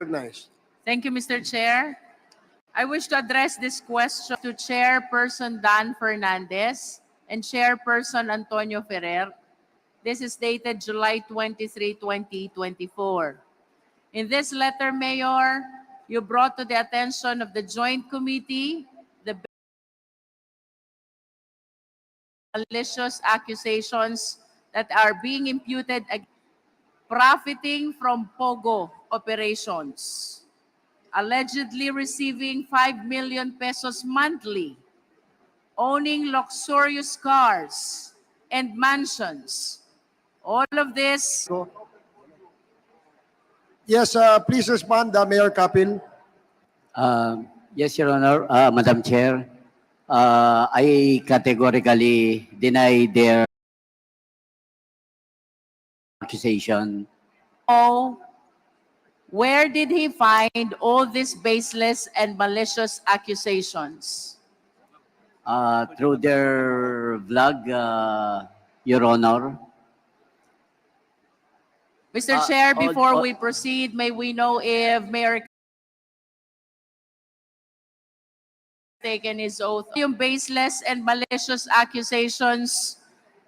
Recognized. Thank you, Mr. Chair. I wish to address this question to Chairperson Dan Fernandez and Chairperson Antonio Ferrer. This is dated July 23, 2024. In this letter, Mayor, you brought to the attention of the Joint Committee the malicious accusations that are being imputed against profiting from POGO operations, allegedly receiving 5 million pesos monthly, owning luxurious cars and mansions. All of this. Yes, please respond, Mayor Kapil. Yes, Your Honor, Madam Chair. I categorically deny their accusation. Oh, where did he find all these baseless and malicious accusations? Through their vlog, Your Honor. Mr. Chair, before we proceed, may we know if Mayor taken his oath? Yung baseless and malicious accusations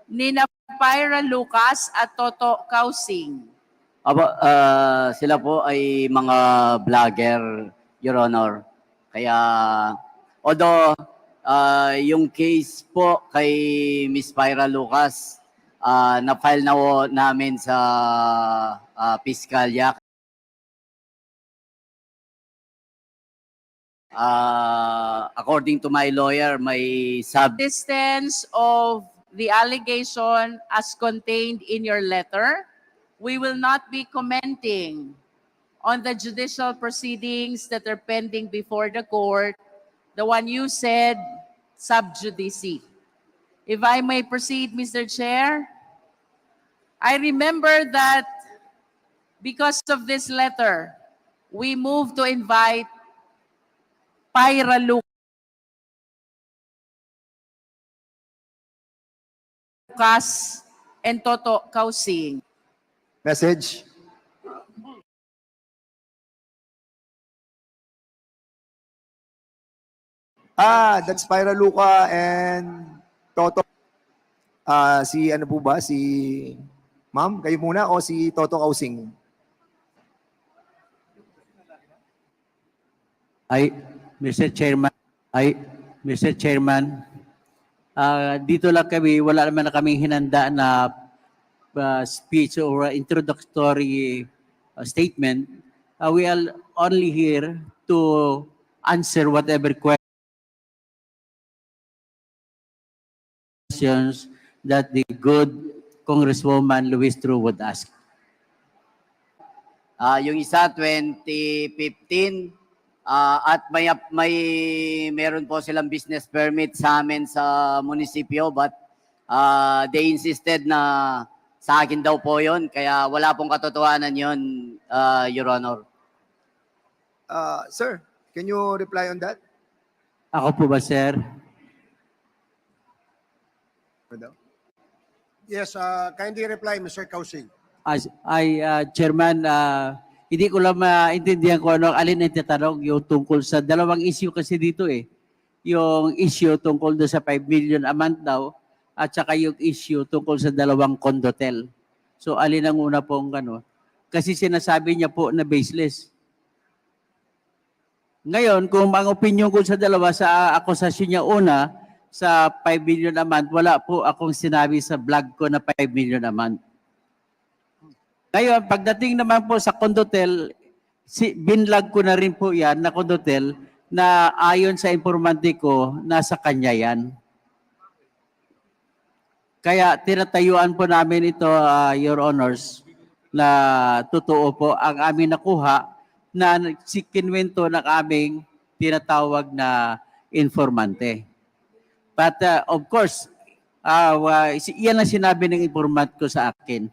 ni Pyra Lucas at Toto Kausing. Sila po ay mga vlogger, Your Honor. Kaya, although yung case po kay Miss Pyra Lucas, na-file na po namin sa piskalya. According to my lawyer, may Distance of the allegation as contained in your letter. We will not be commenting on the judicial proceedings that are pending before the court. The one you said, sub judice. If I may proceed, Mr. Chair, I remember that because of this letter, we moved to invite Pyra Lucas and Toto Kausing. Message. That's Pyra Luca and Toto. Si ano po ba? Si Ma'am, kayo muna o si Toto Kausing? Mr. Chairman, dito lang kami, wala naman na kaming hinanda na speech or introductory statement. We are only here to answer whatever questions that the good Congresswoman Luis Tru would ask. yung isa 2015 at meron po silang business permit sa amin sa munisipyo, but they insisted na sa akin daw po yon, kaya wala pong katotohanan yon, Your Honor. Sir, can you reply on that? Ako po ba, sir? Yes, kindly reply, Mr. Kausing. Chairman, hindi ko lang maintindihan kung ano alin ang tatanong yung tungkol sa dalawang issue kasi dito eh. Yung issue tungkol doon sa 5 million a month daw at saka yung issue tungkol sa dalawang condotel. So alin ang una pong ano? Kasi sinasabi niya po na baseless. Ngayon, kung ang opinion ko sa dalawa sa akusasyon niya una, sa 5 million a month, wala po akong sinabi sa vlog ko na 5 million a month. Ngayon, pagdating naman po sa condotel, binlog ko na rin po yan na condotel na ayon sa informante ko, nasa kanya yan. Kaya tinatayuan po namin ito, Your Honors, na totoo po ang aming nakuha na kinwento ng aming tinatawag na informante. But of course, yan ang sinabi ng informant ko sa akin.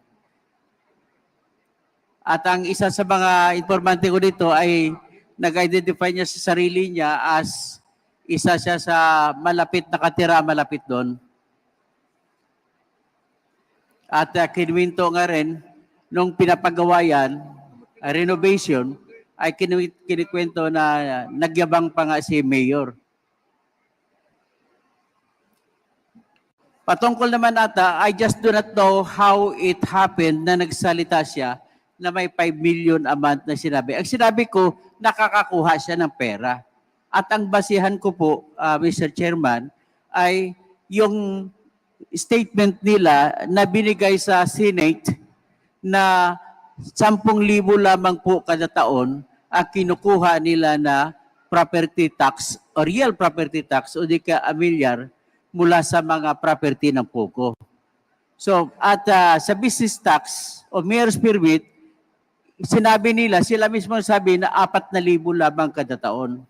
At ang isa sa mga informante ko dito ay nag-identify niya sa sarili niya as isa siya sa nakatira malapit doon. At kinwento nga rin, nung pinapagawa yan, renovation, ay kinikwento na nagyabang pa nga si Mayor. Patungkol naman ata, I just do not know how it happened na nagsalita siya na may 5 million a month na sinabi. Ang sinabi ko, nakakakuha siya ng pera. At ang basihan ko po, Mr. Chairman, ay yung statement nila na binigay sa Senate na 10,000 lamang po kada taon ang kinukuha nila na property tax o real property tax o di ka amilyar mula sa mga property ng POGO. So, at sa business tax o mayor's permit, sinabi nila, sila mismo sabi na 4,000 lamang kada taon.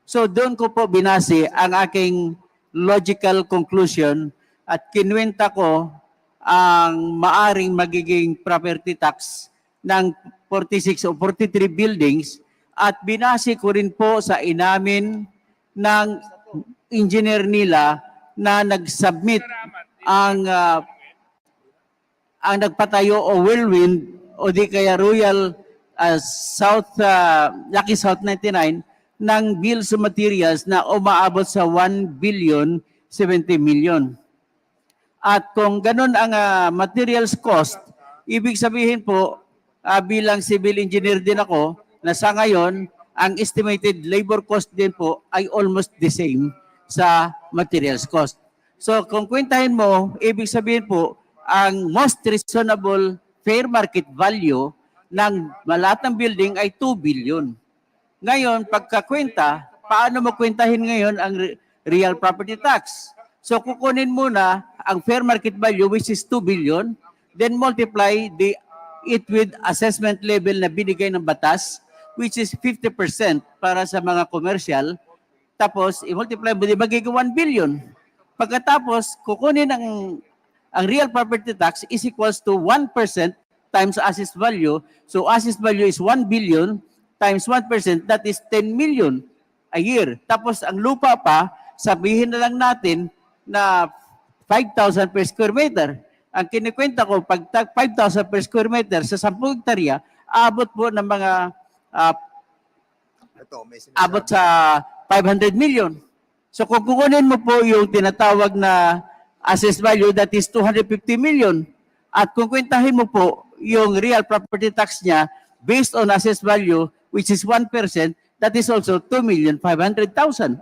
So, doon ko po binase ang aking logical conclusion at kinwenta ko ang maaring magiging property tax ng 46 o 43 buildings at binase ko rin po sa inamin ng engineer nila na nag-submit ang nagpatayo o Whirlwind o di kaya Royal Lucky South 99 ng bills of materials na umaabot sa 1 billion 70 million. At kung ganun ang materials cost, ibig sabihin po, bilang civil engineer din ako, na sa ngayon, ang estimated labor cost din po ay almost the same sa materials cost. So kung kwentahin mo, ibig sabihin po, ang most reasonable fair market value ng malatang building ay 2 billion. Ngayon, pagkakwenta, paano mo kwentahin ngayon ang real property tax? So kukunin muna ang fair market value which is 2 billion, then multiply it with assessment level na binigay ng batas which is 50% para sa mga commercial. Tapos, i-multiply mo, magiging 1 billion. Pagkatapos, kukunin ang real property tax is equals to 1% times assessed value. So, assessed value is 1 billion times 1%, that is 10 million a year. Tapos, ang lupa pa, sabihin na lang natin na 5,000 per square meter. Ang kinikwenta ko, pag 5,000 per square meter sa 10 hektarya, abot po ng mga abot sa 500 million. So kung kukunin mo po yung tinatawag na assessed value, that is 250 million. At kung kwentahin mo po yung real property tax niya based on assessed value, which is 1%, that is also 2,500,000.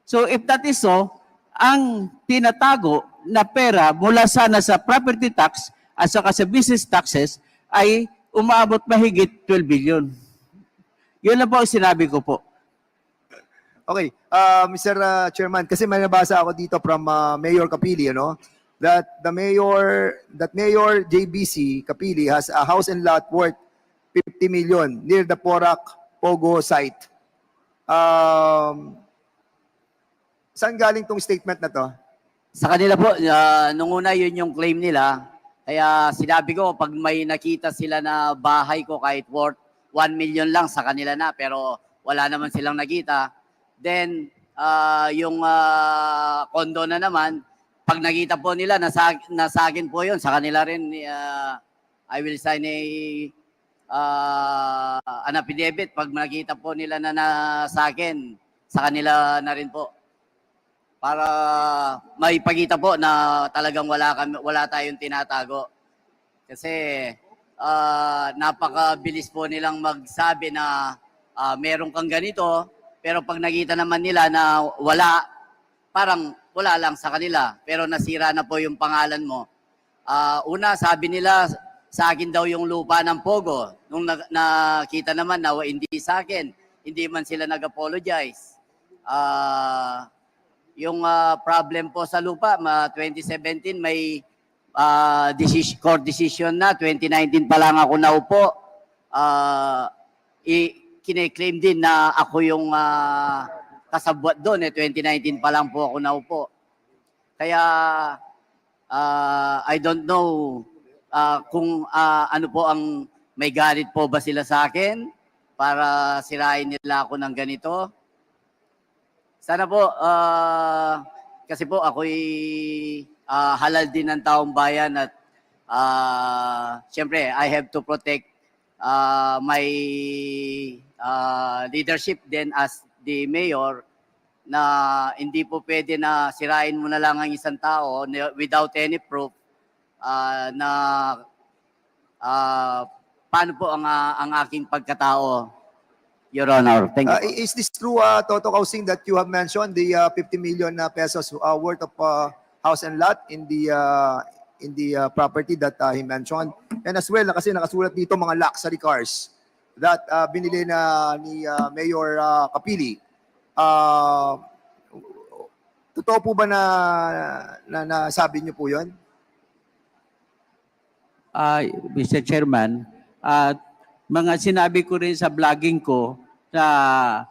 So if that is so, ang tinatago na pera mula sana sa property tax at saka sa business taxes ay umaabot mahigit 12 billion. Yun lang po ang sinabi ko po. Okay, Mr. Chairman, kasi may nabasa ako dito from Mayor Capili, that Mayor JBC Capili has a house and lot worth 50 million near the Porac Pogo site. Saan galing tong statement na to? Sa kanila po, nung una yun yung claim nila. Kaya sinabi ko, pag may nakita sila na bahay ko kahit worth 1 million lang sa kanila na, pero wala naman silang nakita. Then, yung condo na naman, pag nakita po nila, nasa akin po yun, sa kanila rin, I will sign an affidavit. Pag nakita po nila na nasa akin, sa kanila na rin po. Para maipakita po na talagang wala tayong tinatago. Kasi napakabilis po nilang magsabi na meron kang ganito, pero pag nakita naman nila na wala, parang wala lang sa kanila, pero nasira na po yung pangalan mo. Una, sabi nila, sa akin daw yung lupa ng Pogo. Nung nakita naman na hindi sa akin, hindi man sila nag-apologize. Yung problem po sa lupa, 2017 may court decision na, 2019 pa lang ako naupo. Kine-claim din na ako yung kasabwat doon, 2019 pa lang po ako naupo. Kaya I don't know kung ano po ang may galit po ba sila sa akin para sirain nila ako ng ganito. Sana po, kasi po ako'y halal din ng taong bayan at siyempre I have to protect my leadership din as the mayor na hindi po pwede na sirain mo na lang ang isang tao without any proof na paano po ang aking pagkatao, Your Honor. Thank you. Is this true, Toto Kausing, that you have mentioned the 50 million pesos worth of house and lot in the property that he mentioned? And as well, kasi nakasulat dito mga luxury cars that binili na ni Mayor Kapili. Totoo po ba na sabi niyo po yun? Mr. Chairman, mga sinabi ko rin sa vlogging ko na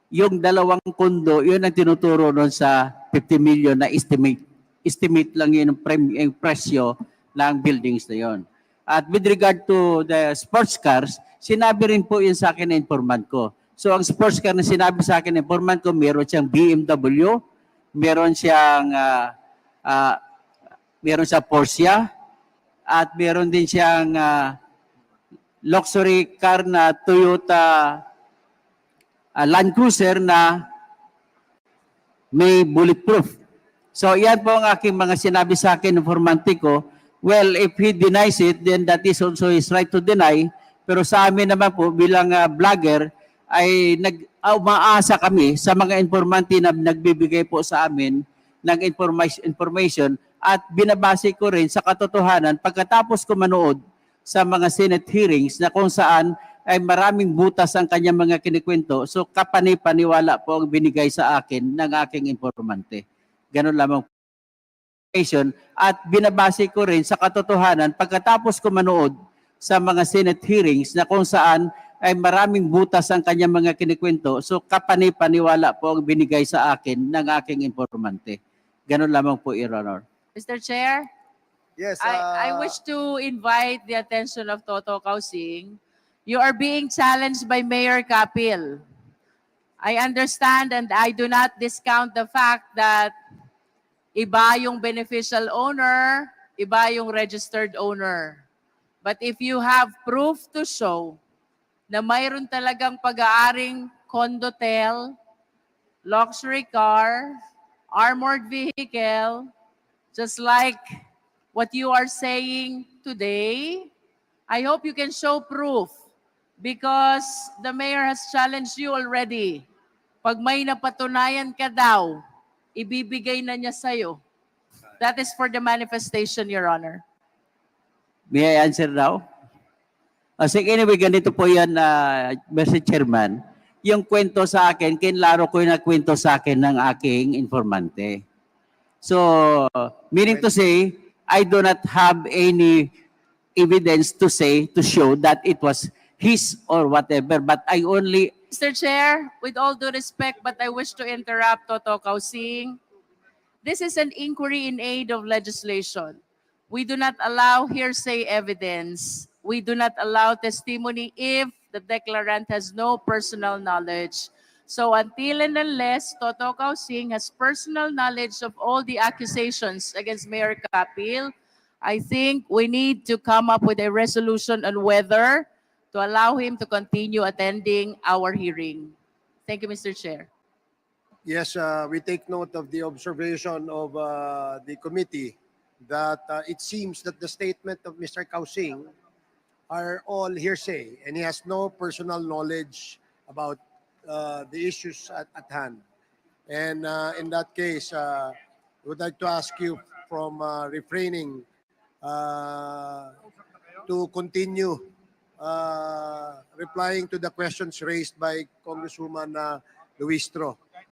yung dalawang kondo, yun ang tinuturo doon sa 50 million na estimate. Estimate lang yun yung presyo ng buildings na yun. At with regard to the sports cars, sinabi rin po yun sa akin na informant ko. So ang sports car na sinabi sa akin na informant ko, meron siyang BMW, meron siyang Porsche, at meron din siyang luxury car na Toyota Land Cruiser na may bulletproof. So yan po ang aking mga sinabi sa akin ng informante ko. Well, if he denies it, then that is also his right to deny. Pero sa amin naman po bilang vlogger ay umaasa kami sa mga informante na nagbibigay po sa amin ng information at binabase ko rin sa katotohanan pagkatapos ko manood sa mga Senate hearings na kung saan ay maraming butas ang kanyang mga kinikwento. So kapani-paniwala po ang binigay sa akin ng aking informante. Ganun lamang information at binabase ko rin sa katotohanan pagkatapos ko manood sa mga Senate hearings na kung saan ay maraming butas ang kanyang mga kinikwento. So kapani-paniwala po ang binigay sa akin ng aking informante. Ganun lamang po, Your Honor. Mr. Chair, Yes. I wish to invite the attention of Toto Kausing. You are being challenged by Mayor Kapil. I understand and I do not discount the fact that iba yung beneficial owner, iba yung registered owner. But if you have proof to show na mayroon talagang pag-aaring condotel, luxury car, armored vehicle, just like what you are saying today, I hope you can show proof because the mayor has challenged you already. Pag may napatunayan ka daw, ibibigay na niya sa'yo. That is for the manifestation, Your Honor. May I answer now? Sige, anyway, ganito po yan, Mr. Chairman. Yung kwento sa akin, kinlaro ko yung kwento sa akin ng aking informante. So, meaning to say, I do not have any evidence to show that it was his or whatever, but I only... Mr. Chair, with all due respect, but I wish to interrupt Toto Kausing. This is an inquiry in aid of legislation. We do not allow hearsay evidence. We do not allow testimony if the declarant has no personal knowledge. So until and unless Toto Kausing has personal knowledge of all the accusations against Mayor Kapil, I think we need to come up with a resolution on whether to allow him to continue attending our hearing. Thank you, Mr. Chair. Yes, we take note of the observation of the committee that it seems that the statement of Mr. Kausing are all hearsay and he has no personal knowledge about the issues at hand. And in that case, I would like to ask you from refraining to continue replying to the questions raised by Congresswoman Luistro.